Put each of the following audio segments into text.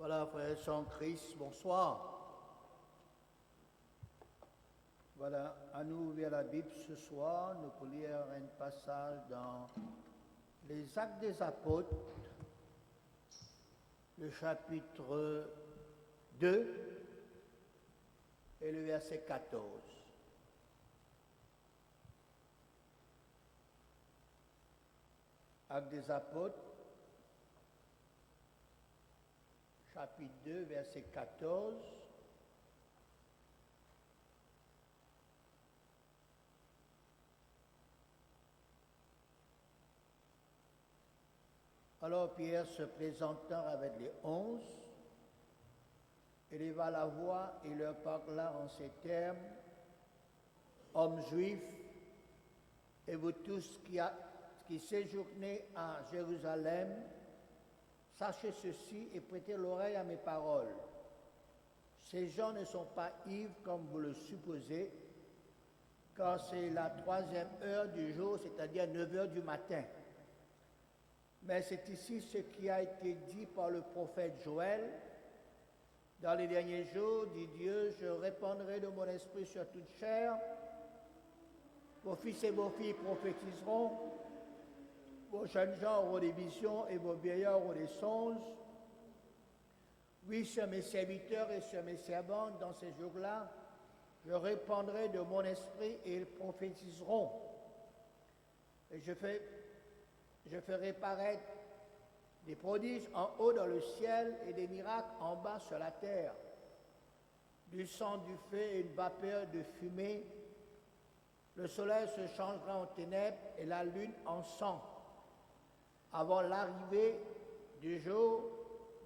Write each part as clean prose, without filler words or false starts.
Voilà, frère Jean-Christ, bonsoir. Voilà, à nous ouvrir la Bible ce soir. Nous allons lire un passage dans les Actes des Apôtres, le chapitre 2 et le verset 14. Actes des Apôtres, chapitre 2, verset 14. Alors Pierre, se présentant avec les 11, éleva la voix et leur parla en ces termes: Hommes juifs, et vous tous qui séjournez à Jérusalem, sachez ceci et prêtez l'oreille à mes paroles. Ces gens ne sont pas ivres comme vous le supposez, car c'est la 3e heure du jour, c'est-à-dire 9 heures du matin. Mais c'est ici ce qui a été dit par le prophète Joël. Dans les derniers jours, dit Dieu, je répandrai de mon esprit sur toute chair. Vos fils et vos filles prophétiseront. Vos jeunes gens auront des visions et vos vieillards auront des songes. Oui, sur mes serviteurs et sur mes servantes, dans ces jours-là, je répandrai de mon esprit et ils prophétiseront. Et je ferai paraître des prodiges en haut dans le ciel et des miracles en bas sur la terre. Du sang, du feu et une vapeur de fumée. Le soleil se changera en ténèbres et la lune en sang, avant l'arrivée du jour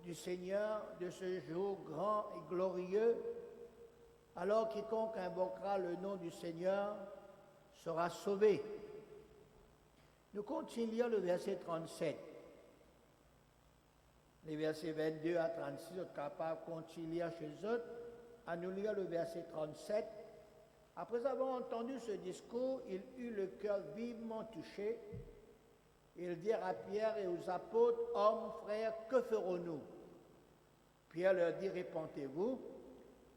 du Seigneur, de ce jour grand et glorieux. Alors quiconque invoquera le nom du Seigneur sera sauvé. Nous continuons le verset 37. Les versets 22 à 36 sont capables de continuer chez eux. À nous lire le verset 37. Après avoir entendu ce discours, il eut le cœur vivement touché. Ils dirent à Pierre et aux apôtres: Hommes, frères, que ferons-nous? Pierre leur dit: Répentez-vous,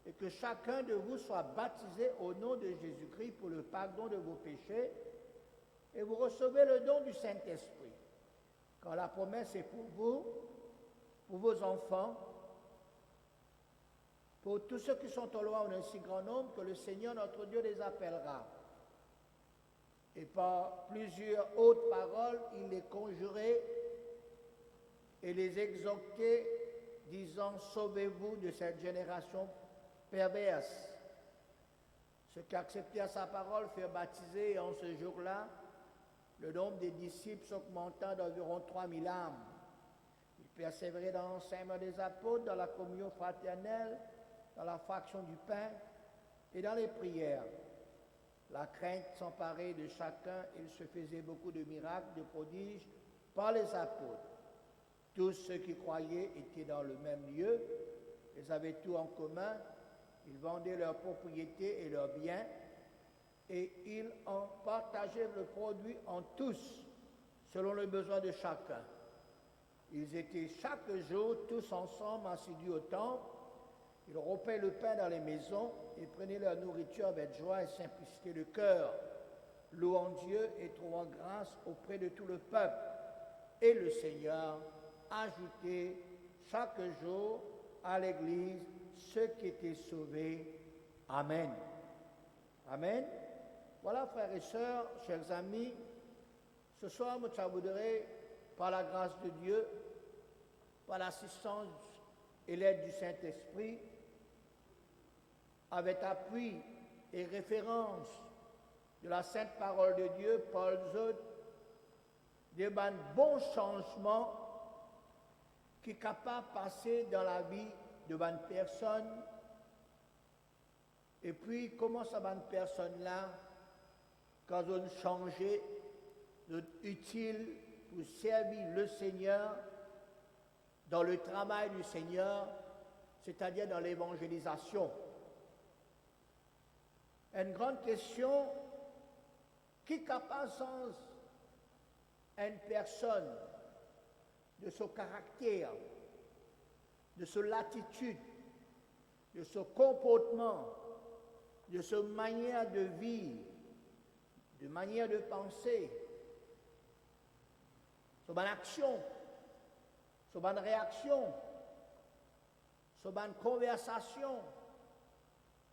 et que chacun de vous soit baptisé au nom de Jésus-Christ pour le pardon de vos péchés, et vous recevez le don du Saint-Esprit. Car la promesse est pour vous, pour vos enfants, pour tous ceux qui sont au loin en un si grand nombre que le Seigneur notre Dieu les appellera. Et par plusieurs autres paroles, il les conjurait et les exhortait, disant: Sauvez-vous de cette génération perverse. Ceux qui acceptèrent sa parole furent baptisés, et en ce jour-là, le nombre des disciples s'augmenta d'environ 3000 âmes. Ils persévéraient dans l'enseignement des apôtres, dans la communion fraternelle, dans la fraction du pain et dans les prières. La crainte s'emparait de chacun, et il se faisait beaucoup de miracles, de prodiges par les apôtres. Tous ceux qui croyaient étaient dans le même lieu, ils avaient tout en commun, ils vendaient leurs propriétés et leurs biens, et ils en partageaient le produit en tous, selon le besoin de chacun. Ils étaient chaque jour tous ensemble assidus au temple. Ils rompaient le pain dans les maisons et prenaient leur nourriture avec joie et simplicité de cœur, louant Dieu et trouvant grâce auprès de tout le peuple. Et le Seigneur ajoutait chaque jour à l'Église ceux qui étaient sauvés. Amen. Amen. Voilà, frères et sœurs, chers amis, ce soir, je voudrais, par la grâce de Dieu, par l'assistance et l'aide du Saint-Esprit, avec appui et référence de la sainte parole de Dieu, Paul Zod, des bons changements qui sont capables de passer dans la vie de bonnes personnes. Et puis, comment ces bonnes personnes-là, quand elles ont changé, sont utiles pour servir le Seigneur dans le travail du Seigneur, c'est-à-dire dans l'évangélisation. Une grande question: qui est capable sans une personne de ce caractère de son attitude, de son comportement, de sa manière de vivre, de manière de penser, son bonne action, son bonne réaction, son bonne conversation,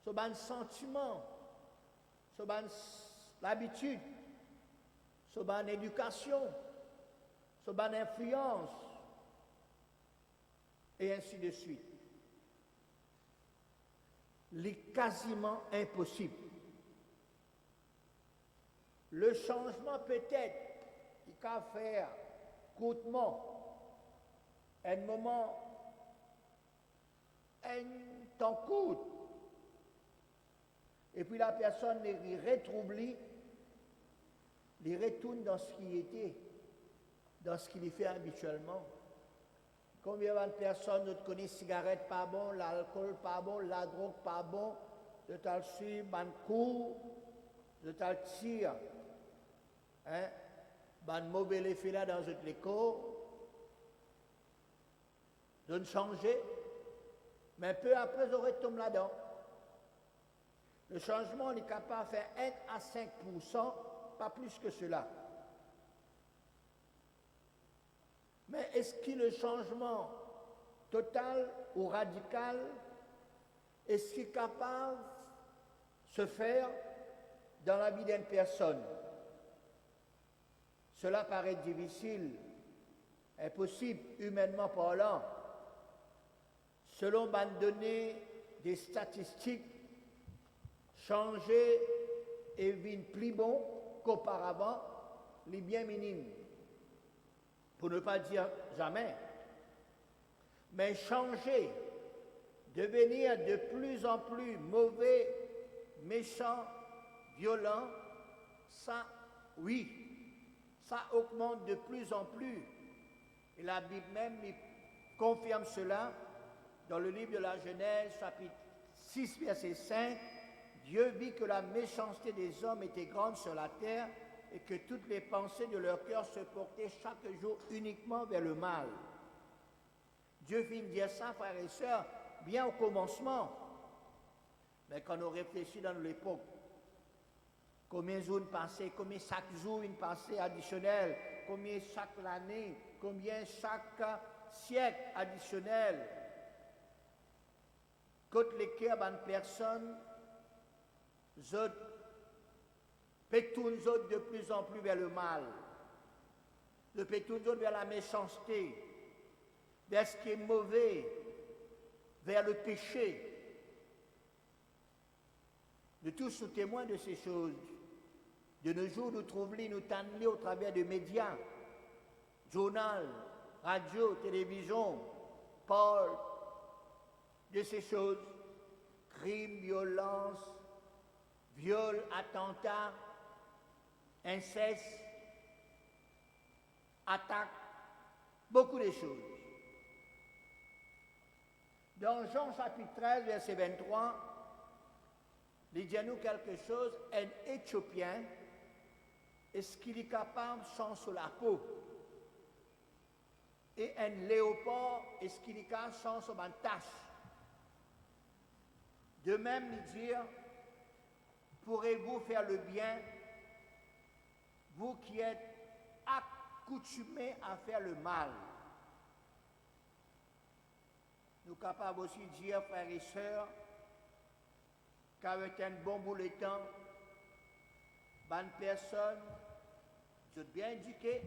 son bon sentiment, son bonne l'habitude, son bonne éducation, son bonne influence, et ainsi de suite. Il est quasiment impossible. Le changement peut-être, il peut faire courtement, un moment, un temps court, et puis la personne les retrouve, les retourne dans ce qu'il était, dans ce qu'il fait habituellement. Combien de personnes nous connaissent, cigarette pas bon, l'alcool pas bon, la drogue pas bon, de tal suivre, ban cours, de tal tir, hein, ban mauvais effet là dans notre école, de changer, mais peu après, on retombe là-dedans. Le changement, on est capable de faire 1 à 5%, pas plus que cela. Mais est-ce que le changement total ou radical, est-ce qu'il est capable de se faire dans la vie d'une personne? Cela paraît difficile, impossible, humainement parlant. Selon les données des statistiques, changer et vivre plus bon qu'auparavant, les bien minimes. Pour ne pas dire jamais. Mais changer, devenir de plus en plus mauvais, méchant, violent, ça, oui, ça augmente de plus en plus. Et la Bible même confirme cela dans le livre de la Genèse, chapitre 6, verset 5. Dieu vit que la méchanceté des hommes était grande sur la terre et que toutes les pensées de leur cœur se portaient chaque jour uniquement vers le mal. Dieu vient dire ça, frères et sœurs, bien au commencement. Mais quand on réfléchit dans l'époque, combien de jours passés, combien chaque jour une pensée additionnelle, combien chaque année, combien chaque siècle additionnel, quand les cœurs d'une personne, pétournent de plus en plus vers le mal, de pétournent vers la méchanceté, vers ce qui est mauvais, vers le péché. Nous tous sommes témoins de ces choses. De nos jours, nous trouvons, nous tendons au travers des médias, journal, radio, télévision, parole de ces choses, crimes, violences, viol, attentats, inceste, attaques, beaucoup de choses. Dans Jean chapitre 13, verset 23, il dit à nous quelque chose, un Éthiopien, est-ce qu'il est capable sans sur la peau? Et un léopard, est-ce qu'il est capable sans sur une tache? De même, il dit, pourrez-vous faire le bien, vous qui êtes accoutumés à faire le mal? Nous sommes capables aussi de dire, frères et sœurs, qu'avec un bon bout de temps, bonne personne, je dois bien indiquer,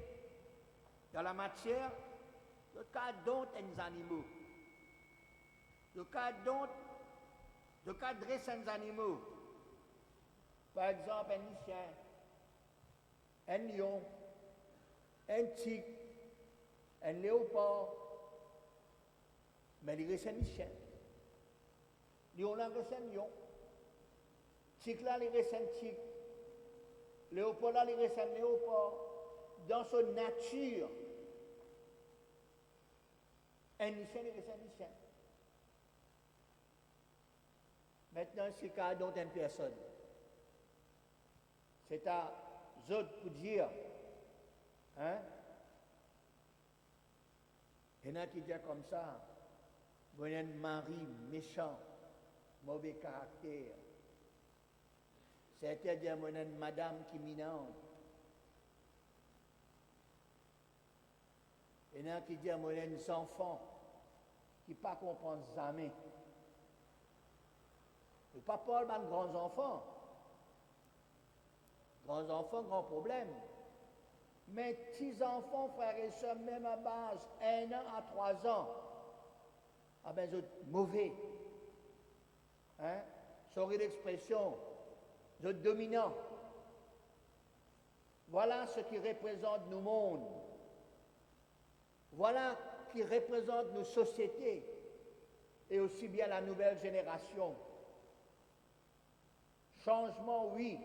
dans la matière, le cas d'autres animaux. Le cas d'autres, le cas de récents animaux. Par exemple, un chien, un lion, un tigre, un léopard, mais les récents chiens. Lion là, récents lion. Tigre là, les récents tigres. Léopard là, les récents léopards. Dans son nature, un chien, les récents chiens. Maintenant, c'est qu'à d'autres personnes. C'est à eux pour dire, hein? Il y en a qui disent comme ça, un mari méchant, mauvais caractère. C'est-à-dire une madame qui minante. Il y en a qui disent des enfants qui ne pas comprendre jamais. Et pas parler de grands enfants. Grands enfants, grand problème. Mais petits enfants, frères et sœurs, même à base, 1 an à 3 ans, ah ben, ils sont mauvais. Hein? Sorry l'expression, ils sont dominants. Voilà ce qui représente nos mondes. Voilà qui représente nos sociétés et aussi bien la nouvelle génération. Changement, oui,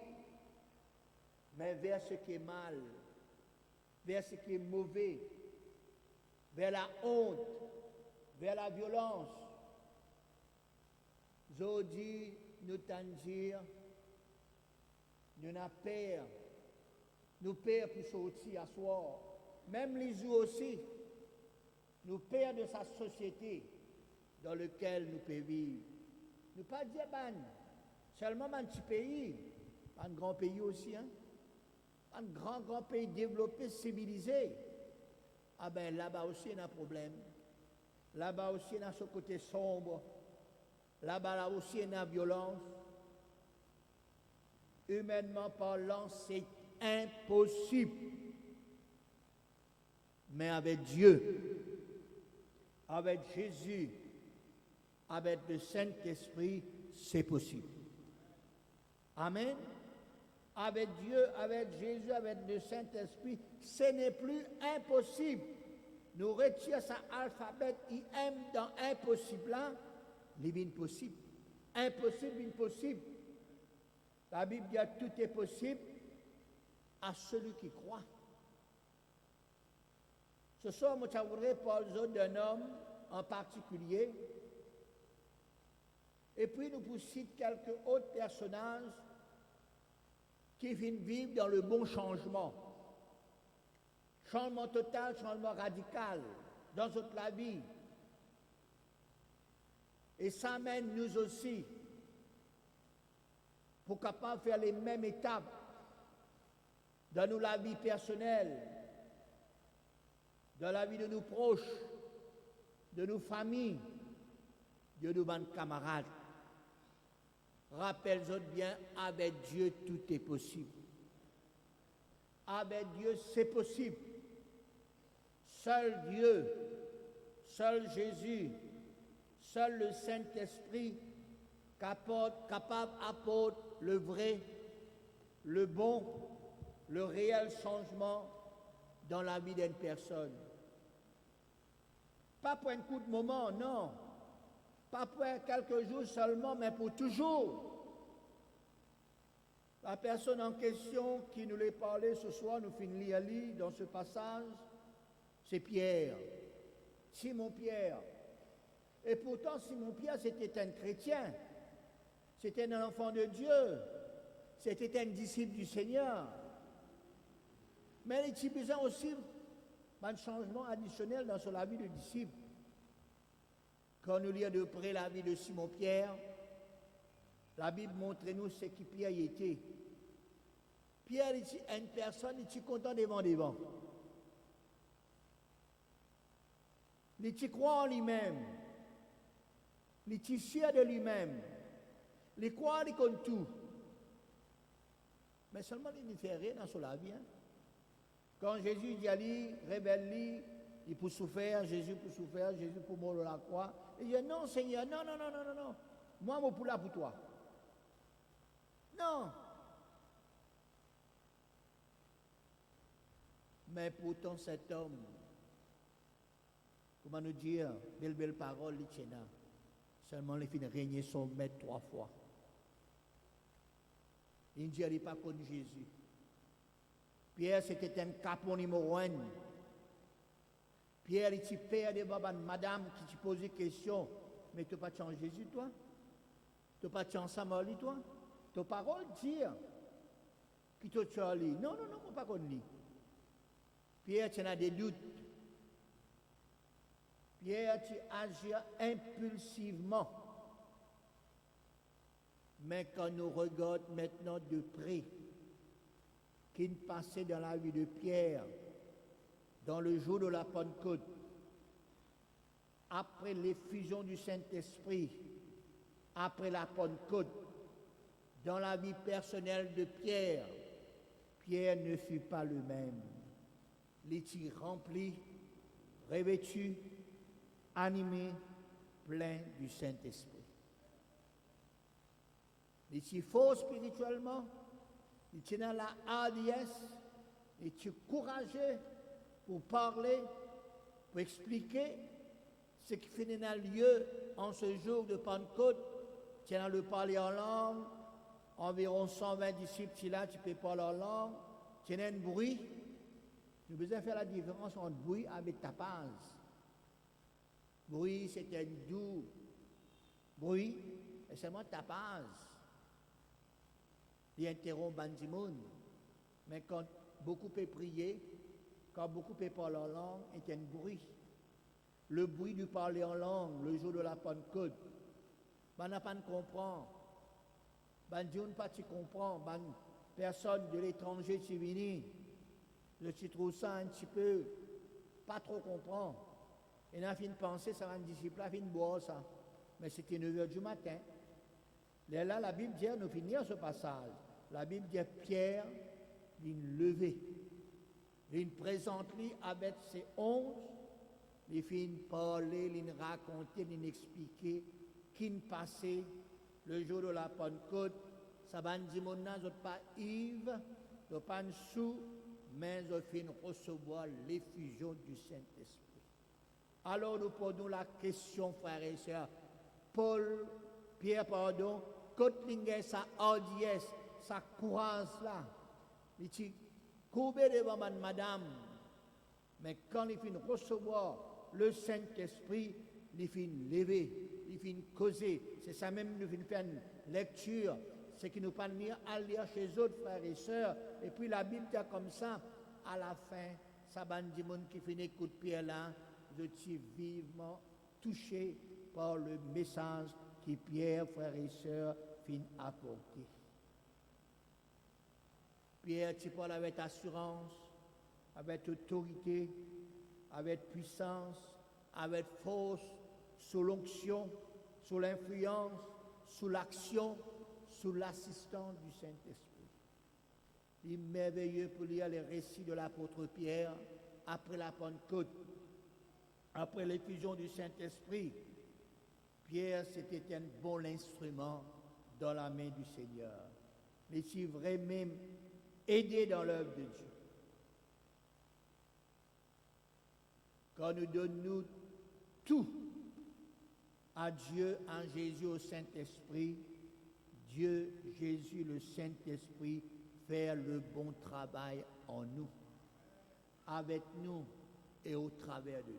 mais vers ce qui est mal, vers ce qui est mauvais, vers la honte, vers la violence. Zodi, nous tandir, nous n'avons peur, nous peur pour sortir à soir, même les jours aussi. Nous peur de sa société dans laquelle nous pouvons vivre. Nous pas dire seulement un petit pays, un grand pays aussi, hein? Un grand pays développé, civilisé. Ah ben là-bas aussi il y a un problème. Là-bas aussi il y a ce côté sombre. Là-bas aussi il y a une violence. Humainement parlant, c'est impossible. Mais avec Dieu, avec Jésus, avec le Saint-Esprit, c'est possible. Amen. Avec Dieu, avec Jésus, avec le Saint-Esprit, ce n'est plus impossible. Nous retirons ça alphabet IM dans impossible là, c'est possible. Impossible, impossible. La Bible dit que tout est possible à celui qui croit. Ce soir, moi, je voudrais parler d'un homme en particulier. Et puis, nous vous citons quelques autres personnages qui viennent vivre dans le bon changement. Changement total, changement radical dans toute la vie. Et ça mène nous aussi pour capable faire les mêmes étapes dans nous, la vie personnelle, dans la vie de nos proches, de nos familles, de nos camarades. Rappelle-toi bien, avec Dieu, tout est possible. Avec Dieu, c'est possible. Seul Dieu, seul Jésus, seul le Saint-Esprit capable d'apporter le vrai, le bon, le réel changement dans la vie d'une personne. Pas pour un coup de moment, non. Pas pour quelques jours seulement, mais pour toujours. La personne en question qui nous l'a parlé ce soir, nous finissons lire dans ce passage, c'est Pierre. Simon Pierre. Et pourtant, Simon Pierre, c'était un chrétien. C'était un enfant de Dieu. C'était un disciple du Seigneur. Mais il y a besoin aussi d'un changement additionnel dans la vie du disciple. Quand nous lisons de près la vie de Simon Pierre, la Bible montre-nous ce qui Pierre y était. Pierre est une personne, il est content devant. Il est croit en lui-même. Il est sûr de lui-même. Il croit en tout. Mais seulement il ne fait rien dans la vie. Hein? Quand Jésus dit à lui, révèle-lui, il peut souffrir, Jésus pour mourir à la croix. Il dit non, Seigneur, non. Moi, je suis là pour toi. Non. Mais pourtant, cet homme, comment nous dire, belle parole, il tient là. Seulement, il finit de régner son maître 3 fois. Il ne dit pas contre Jésus. Pierre, c'était un capon numéro 1. Pierre, il était père de madame qui te posait des questions. Mais tu n'as pas changé Jésus, toi? Tu n'as pas changé Samuel, toi? Ta parole dire qui te Charlie. Non, je ne pas contre lui. Pierre, tu as des doutes. Pierre, tu agis impulsivement. Mais quand nous regardons maintenant de près, qui passait dans la vie de Pierre, dans le jour de la Pentecôte, après l'effusion du Saint-Esprit, après la Pentecôte, dans la vie personnelle de Pierre, Pierre ne fut pas le même. Il était rempli, revêtu, animé, plein du Saint-Esprit. Il était fort spirituellement, il était dans la hardiesse, il était courageux pour parler, pour expliquer ce qui fait dans lieu en ce jour de Pentecôte. Tu as le parler en langue, environ 120 disciples, tu là, tu peux parler en langue, tu as un bruit. Nous devons faire la différence entre bruit avec tapage. Bruit, c'est un doux bruit, et seulement tapage. Il interrompt Bandimoun. Mais quand beaucoup peut prier, quand beaucoup peut parler en langue, il y a un bruit. Le bruit du parler en langue, le jour de la Pentecôte, on n'a pas de comprendre. Dieu n'a pas de comprendre. Personne de l'étranger qui vient, je trouve ça un petit peu, pas trop comprendre. Et on a fini de penser, ça va un disciple, a fini de boire ça. Mais c'était 9h du matin. Là, la Bible dit, nous finir ce passage. La Bible dit, Pierre, il levé. Il présente lui avec ses 11. Il fait parler, il raconter, il expliquer qui passait le jour de la Pentecôte. Ça va dire, mon n'a pas Yves, pas sous, mais il fait recevoir l'effusion du Saint-Esprit. Alors nous posons la question, frères et sœurs. Pierre, quand il a sa hardiesse, sa courage là, il dit, courbé devant madame, mais quand il finit recevoir le Saint-Esprit, il finit lever, il finit causer. C'est ça même, nous finit faire une lecture, c'est qu'il nous permet à lire chez eux, frères et sœurs, et puis la Bible dit comme ça, à la fin, ça va dire qui finit coup de pied là, je suis vivement touché par le message que Pierre, frères et sœurs, finit apporter. Pierre, tu parles avec assurance, avec autorité, avec puissance, avec force, sous l'onction, sous l'influence, sous l'action, sous l'assistance du Saint-Esprit. Il est merveilleux pour lire les récits de l'apôtre Pierre après la Pentecôte, après l'effusion du Saint-Esprit. Pierre, c'était un bon instrument dans la main du Seigneur. Mais si vraiment aidé dans l'œuvre de Dieu. Quand nous donnons tout à Dieu, en Jésus, au Saint-Esprit, Dieu, Jésus, le Saint-Esprit, fait le bon travail en nous, avec nous et au travers de nous.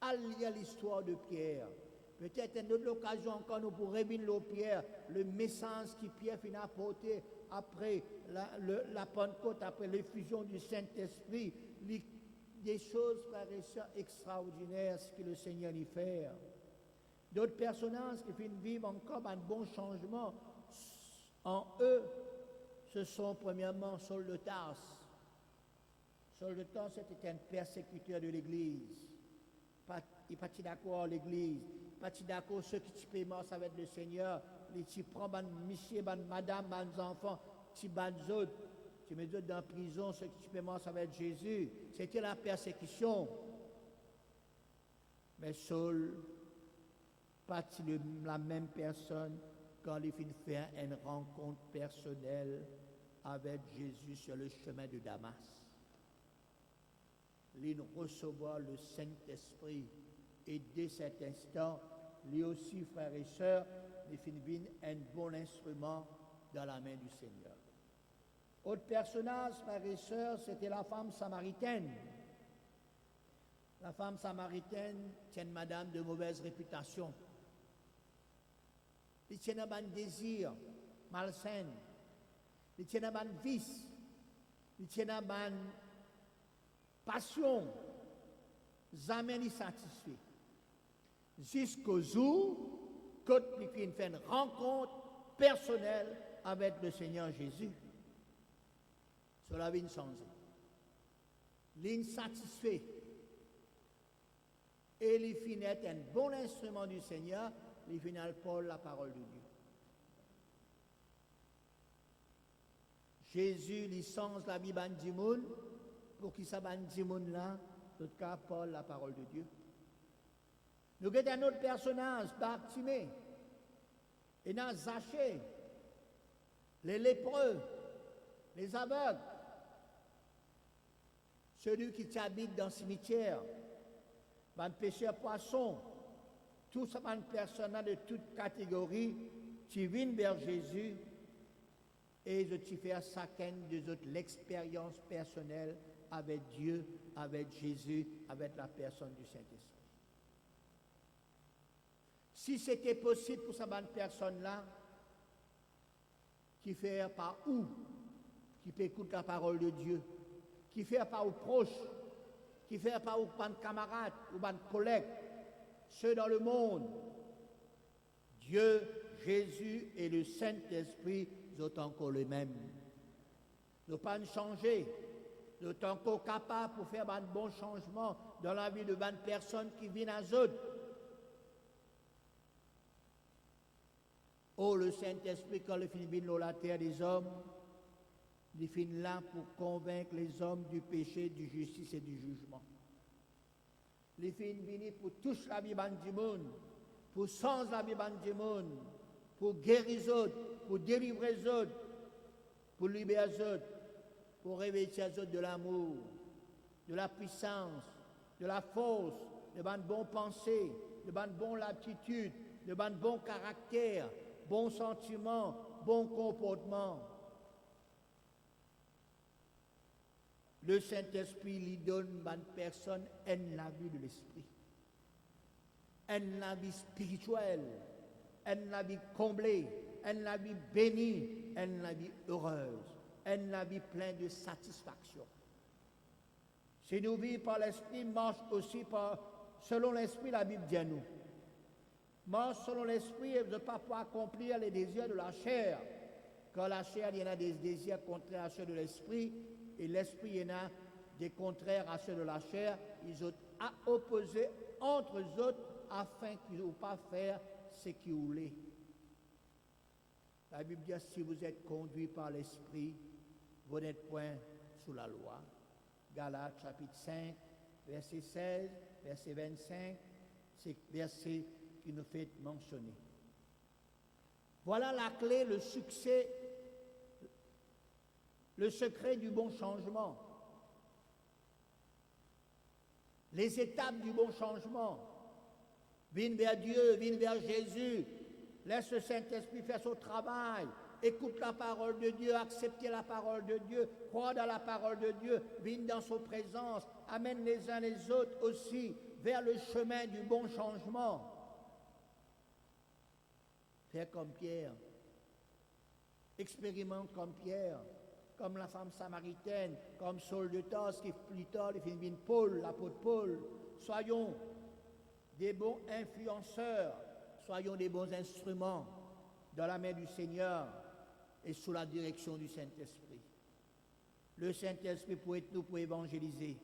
Allié à l'histoire de Pierre, peut-être une autre occasion encore nous pour révéler Pierre, le message que Pierre finit apporter après la Pentecôte, après l'effusion du Saint-Esprit, des choses, frères et sœurs, extraordinaires, ce que le Seigneur y fait. D'autres personnages qui finissent vivre encore un bon changement en eux, ce sont premièrement Saul de Tarse. Saul de Tarse était un persécuteur de l'Église. Il n'est pas d'accord à l'Église. Il n'est pas d'accord ceux qui sont morts avec le Seigneur. Il prend monsieur, madame, les enfants, il les autres. Tu mets d'autres dans la prison, ceux qui sont morts avec Jésus. C'était la persécution. Mais Saul, pas la même personne quand il finit faire une rencontre personnelle avec Jésus sur le chemin de Damas. Il recevoir le Saint-Esprit et dès cet instant, lui aussi, frères et sœurs, il finit un bon instrument dans la main du Seigneur. Autre personnage, frères et sœurs, c'était la femme samaritaine. La femme samaritaine tient une madame de mauvaise réputation. Il tient un désir malsain. Il tient un vice. Il tient un passion. jamais ni satisfait. Jusqu'au jour que il fait une rencontre personnelle avec le Seigneur Jésus. Cela vient changer. L'insatisfait. Et il finit un bon instrument du Seigneur, il finit pour la parole de Dieu. Jésus licence la Bible du monde pour qu'il s'abandonne du monde là, tout cas Paul la parole de Dieu. Nous avons un autre personnage, Bartimée, et dans Zachée, les lépreux, les aveugles, celui qui habite dans le cimetière, un pêcheur poisson, tous ces personnes de toute catégorie qui viennent vers Jésus et je te fais chacun de autres l'expérience personnelle avec Dieu, avec Jésus, avec la personne du Saint-Esprit. Si c'était possible pour ces personnes-là, qui fait par où, qui peut écouter la parole de Dieu, qui fait par aux proches, qui fait par aux camarades, aux collègues, ceux dans le monde, Dieu, Jésus et le Saint-Esprit sont encore les mêmes. Nous ne pas changer. Nous sommes encore capables pour faire un bon changement dans la vie de 20 personnes qui viennent à eux. Oh, le Saint-Esprit, quand il finit dans la terre des hommes, il finit là pour convaincre les hommes du péché, du justice et du jugement. Il finit pour toucher la Bible du monde, pour changer la Bible du monde, pour guérir les autres, pour délivrer les autres, pour libérer les autres, pour réveiller les autres de l'amour, de la puissance, de la force, de bonnes pensées, de bonnes aptitudes, de bon caractère, bons sentiments, bon comportement. Le Saint-Esprit lui donne à une personne la vie de l'Esprit, la vie spirituelle, la vie comblée, la vie bénie, la vie heureuse, la vie pleine de satisfaction. Si nous vivons par l'Esprit, marche aussi selon l'Esprit, la Bible dit à nous. Marche selon l'Esprit et ne pas pouvoir accomplir les désirs de la chair. Quand la chair, il y en a des désirs contraires à ceux de l'Esprit, et l'Esprit, il y en a des contraires à ceux de la chair. Ils ont à opposer entre eux autres afin qu'ils ne pas faire ce qu'ils voulaient. La Bible dit, si vous êtes conduits par l'Esprit, vous n'êtes point sous la loi. Galates chapitre 5, verset 16, verset 25, c'est verset qui nous fait mentionner. Voilà la clé, le succès, le secret du bon changement. Les étapes du bon changement. Viens vers Dieu, viens vers Jésus. Laisse le Saint-Esprit faire son travail. Écoute la parole de Dieu, accepte la parole de Dieu, crois dans la parole de Dieu, viens dans son présence, amène les uns les autres aussi vers le chemin du bon changement. Fais comme Pierre. Expérimente comme Pierre, comme la femme samaritaine, comme Saul de Tarse qui plus tard devient Paul, l'apôtre Paul. Soyons des bons influenceurs, soyons des bons instruments dans la main du Seigneur et sous la direction du Saint-Esprit. Le Saint-Esprit peut être nous pour évangéliser.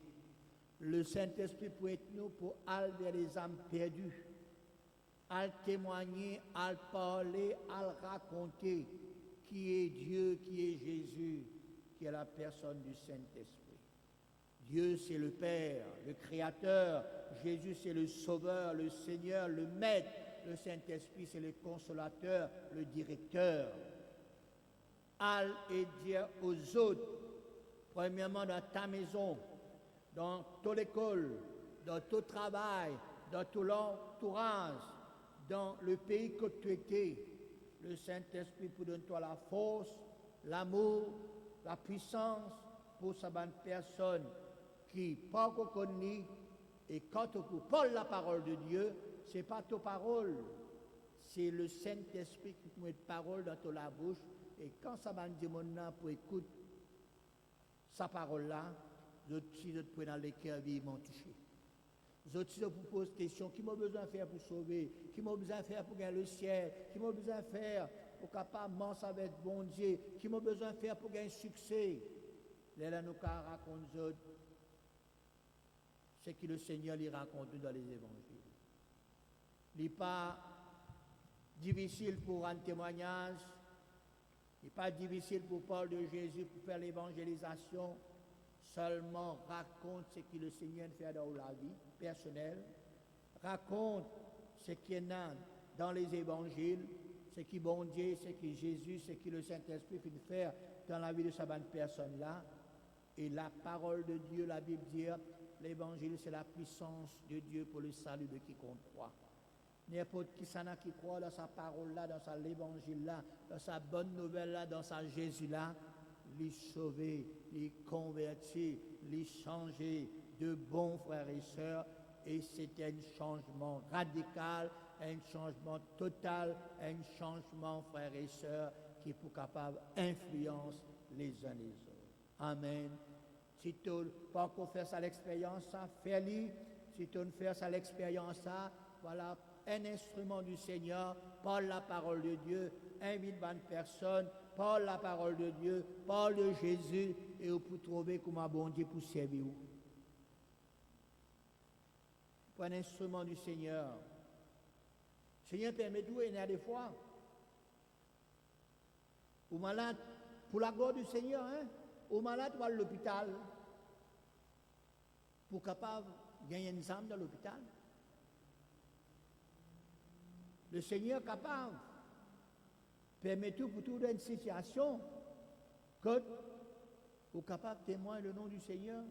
Le Saint-Esprit peut être nous pour aller vers les âmes perdues, à témoigner, à parler, à raconter qui est Dieu, qui est Jésus, qui est la personne du Saint-Esprit. Dieu, c'est le Père, le Créateur. Jésus, c'est le Sauveur, le Seigneur, le Maître. Le Saint-Esprit, c'est le Consolateur, le Directeur. Al et dire aux autres, premièrement dans ta maison, dans ton école, dans ton travail, dans tout l'entourage, dans le pays que tu étais, le Saint-Esprit pour donner toi la force, l'amour, la puissance pour sa bonne personne qui pas qu'on connaît et quand tu parles la parole de Dieu, ce n'est pas ta parole, c'est le Saint-Esprit qui met parole dans ta bouche et quand ça va dire mon nom pour écouter sa parole là, si je te prends dans les cœurs vivement touché. Les autres, si vous posez question, qui m'a besoin de faire pour sauver? Qui m'a besoin de faire pour gagner le ciel? Qui m'a besoin de faire pour capable de avec bon Dieu? Qui m'a besoin de faire pour gagner succès? Là, nous raconte ce que le Seigneur lui raconte dans les évangiles. Il n'est pas difficile pour un témoignage. Il n'est pas difficile pour parler de Jésus pour faire l'évangélisation. Seulement raconte ce que le Seigneur fait dans la vie personnelle. Raconte ce qu'il y a dans les évangiles, ce qui bon Dieu, ce qui Jésus, ce que le Saint-Esprit fait faire dans la vie de cette personne-là. Et la parole de Dieu, la Bible dit, l'évangile c'est la puissance de Dieu pour le salut de quiconque croit. N'importe qui s'en a qui croit dans sa parole-là, dans sa l'évangile-là, dans sa bonne nouvelle-là, dans sa Jésus-là, les sauver, les convertir, les changer de bons frères et sœurs. Et c'est un changement radical, un changement total, un changement, frères et sœurs, qui est pour capable d'influencer les uns les autres. Amen. Si tu n'as pas encore fait ça l'expérience, fais-le. Si tu ne fais ça l'expérience, voilà, un instrument du Seigneur, parle la parole de Dieu, invite bonne personne, parle la parole de Dieu, parle de Jésus, et vous pouvez trouver comment bon Dieu pour servir vous. Pour un instrument du Seigneur. Le Seigneur permet tout, il y a des fois. Ou malade, pour la gloire du Seigneur, ou malade ou à l'hôpital, pour capable de gagner une âme dans l'hôpital. Le Seigneur est capable de permettre tout pour toute une situation que vous êtes capable de témoigner le nom du Seigneur.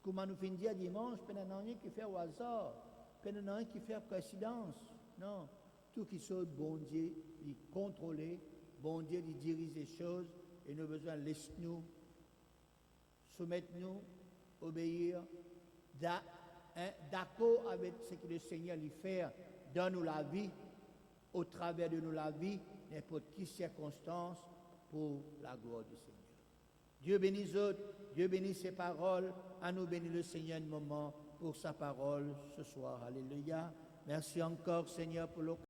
Comment nous finissons dire dimanche, il n'y a rien qui fait au hasard, il n'y a rien qui fait coïncidence. Non, tout qui soit bon Dieu, il contrôler, bon Dieu, il dirige les choses, et nous avons besoin de laisser nous, soumettre nous, obéir, d'accord avec ce que le Seigneur lui fait dans nous la vie, au travers de nous la vie, n'importe quelle circonstance, pour la gloire du Seigneur. Dieu bénisse autres, Dieu bénisse ses paroles, à nous bénir le Seigneur un moment pour sa parole ce soir. Alléluia. Merci encore Seigneur pour l'occasion.